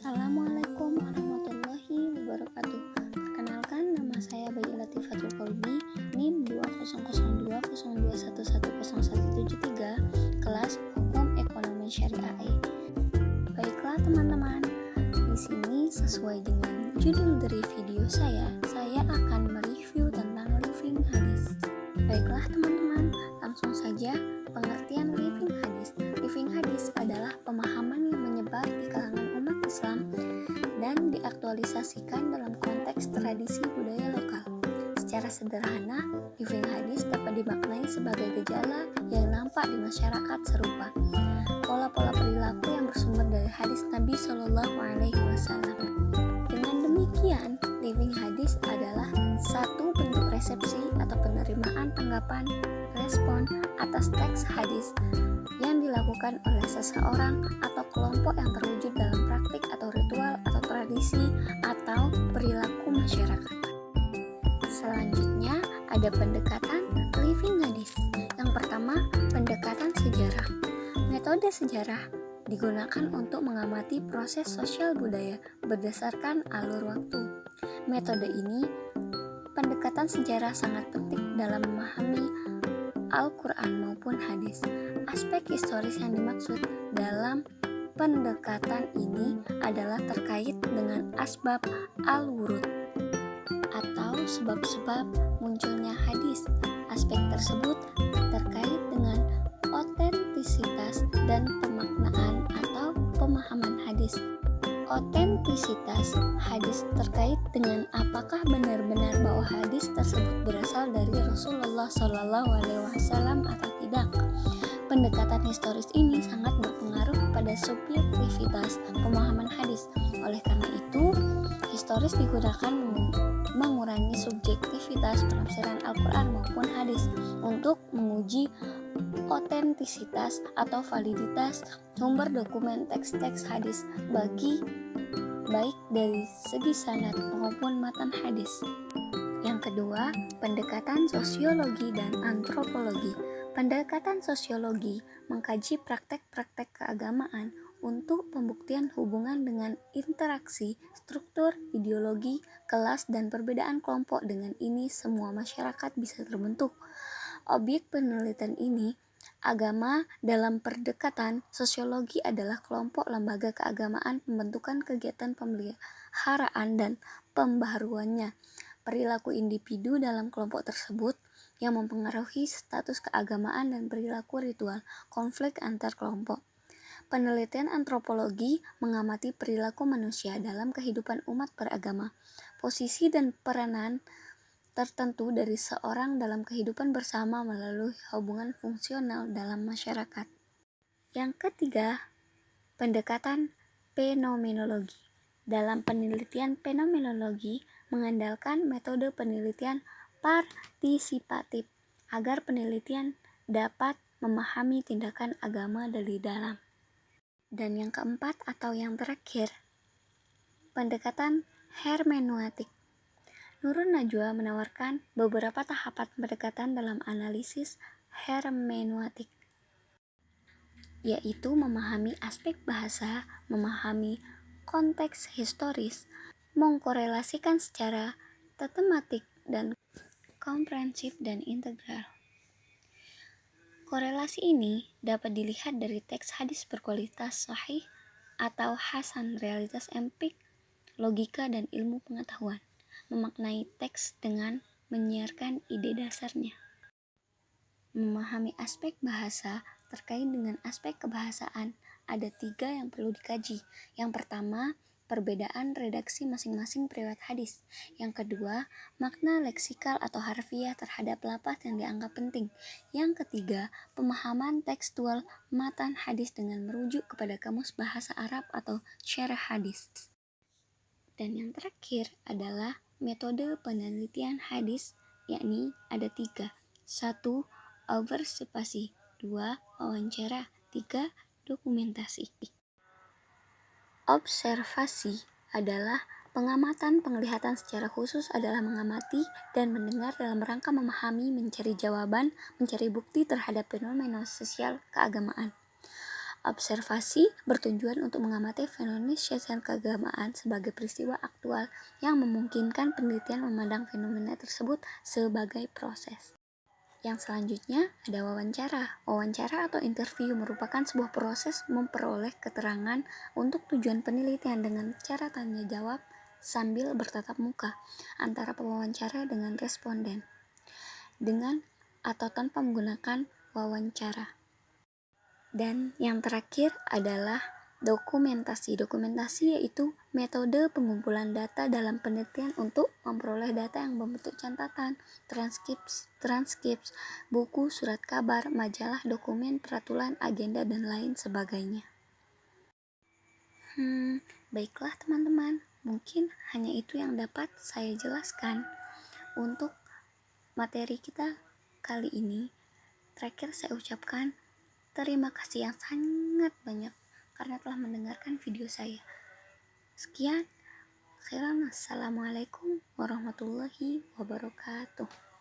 Assalamualaikum warahmatullahi wabarakatuh. Perkenalkan, nama saya Bayi Latifatul Kolbi, NIM 2000221110173, kelas Hukum Ekonomi Syariah E. Baiklah teman-teman, di sini sesuai dengan judul dari video saya akan mereview tentang living hadis. Baiklah teman-teman, langsung saja pengertian living hadis. Living hadis adalah pemahaman yang menyebar di kalangan umat Islam dan diaktualisasikan dalam konteks tradisi budaya lokal. Secara sederhana, living hadis dapat dimaknai sebagai gejala yang nampak di masyarakat serupa. Pola-pola perilaku yang bersumber dari hadis Nabi Shallallahu Alaihi Wasallam. Dengan demikian, living hadis adalah satu bentuk resepsi atau penerimaan tanggapan respon atas teks hadis yang dilakukan oleh seseorang atau kelompok yang terwujud dalam praktik atau ritual atau tradisi atau perilaku masyarakat. Selanjutnya ada pendekatan living hadis. Yang pertama, pendekatan sejarah. Metode sejarah digunakan untuk mengamati proses sosial budaya berdasarkan alur waktu. Metode ini, pendekatan sejarah sangat penting dalam memahami Al-Quran maupun hadis. Aspek historis yang dimaksud dalam pendekatan ini adalah terkait dengan asbab al-wurud atau sebab-sebab munculnya hadis. Aspek tersebut terkait dengan otentisitas dan pemaknaan atau pemahaman hadis. Otentisitas hadis terkait dengan apakah benar-benar bahwa hadis tersebut berasal dari Rasulullah Shallallahu Alaihi Wasallam atau tidak. Pendekatan historis ini sangat berpengaruh pada subjektivitas pemahaman hadis. Oleh karena itu, historis digunakan mengurangi subjektivitas penafsiran Al-Quran maupun hadis untuk menguji otentisitas atau validitas sumber dokumen teks-teks hadis baik dari segi sanad maupun matan hadis. Yang kedua, pendekatan sosiologi dan antropologi. Pendekatan sosiologi mengkaji praktek-praktek keagamaan untuk pembuktian hubungan dengan interaksi, struktur, ideologi, kelas, dan perbedaan kelompok. Dengan ini semua masyarakat bisa terbentuk. Objek penelitian ini, agama dalam pendekatan sosiologi adalah kelompok lembaga keagamaan, pembentukan kegiatan pemeliharaan dan pembaharuannya, perilaku individu dalam kelompok tersebut yang mempengaruhi status keagamaan dan perilaku ritual, konflik antar kelompok. Penelitian antropologi mengamati perilaku manusia dalam kehidupan umat beragama, posisi dan peranan tertentu dari seorang dalam kehidupan bersama melalui hubungan fungsional dalam masyarakat. Yang ketiga, pendekatan fenomenologi. Dalam penelitian fenomenologi mengandalkan metode penelitian partisipatif agar penelitian dapat memahami tindakan agama dari dalam. Dan yang keempat atau yang terakhir, pendekatan hermeneutik. Nurun Najwa menawarkan beberapa tahapan pendekatan dalam analisis hermeneutik, yaitu memahami aspek bahasa, memahami konteks historis, mengkorelasikan secara tematik dan komprehensif dan integral. Korelasi ini dapat dilihat dari teks hadis berkualitas sahih atau hasan, realitas empirik, logika, dan ilmu pengetahuan. Memaknai teks dengan menyiarkan ide dasarnya. Memahami aspek bahasa terkait dengan aspek kebahasaan, ada 3 yang perlu dikaji. Yang pertama, perbedaan redaksi masing-masing periwayat hadis. Yang kedua, makna leksikal atau harfiah terhadap lafaz yang dianggap penting. Yang ketiga, pemahaman tekstual matan hadis dengan merujuk kepada kamus bahasa Arab atau syarah hadis. Dan yang terakhir adalah metode penelitian hadis, yakni ada 3. 1. Observasi. 2. Wawancara. 3. Dokumentasi. Observasi adalah pengamatan. Penglihatan secara khusus adalah mengamati dan mendengar dalam rangka memahami, mencari jawaban, mencari bukti terhadap fenomena sosial keagamaan. Observasi bertujuan untuk mengamati fenomena sosial keagamaan sebagai peristiwa aktual yang memungkinkan penelitian memandang fenomena tersebut sebagai proses. Yang selanjutnya ada wawancara. Wawancara atau interview merupakan sebuah proses memperoleh keterangan untuk tujuan penelitian dengan cara tanya jawab sambil bertatap muka antara pewawancara dengan responden, dengan atau tanpa menggunakan wawancara. Dan yang terakhir adalah dokumentasi. Dokumentasi yaitu metode pengumpulan data dalam penelitian untuk memperoleh data yang berbentuk catatan, transkrip, buku, surat kabar, majalah, dokumen, peraturan, agenda, dan lain sebagainya. Baiklah teman-teman, mungkin hanya itu yang dapat saya jelaskan untuk materi kita kali ini. Terakhir saya ucapkan terima kasih yang sangat banyak karena telah mendengarkan video saya. Sekian, khairan, assalamualaikum warahmatullahi wabarakatuh.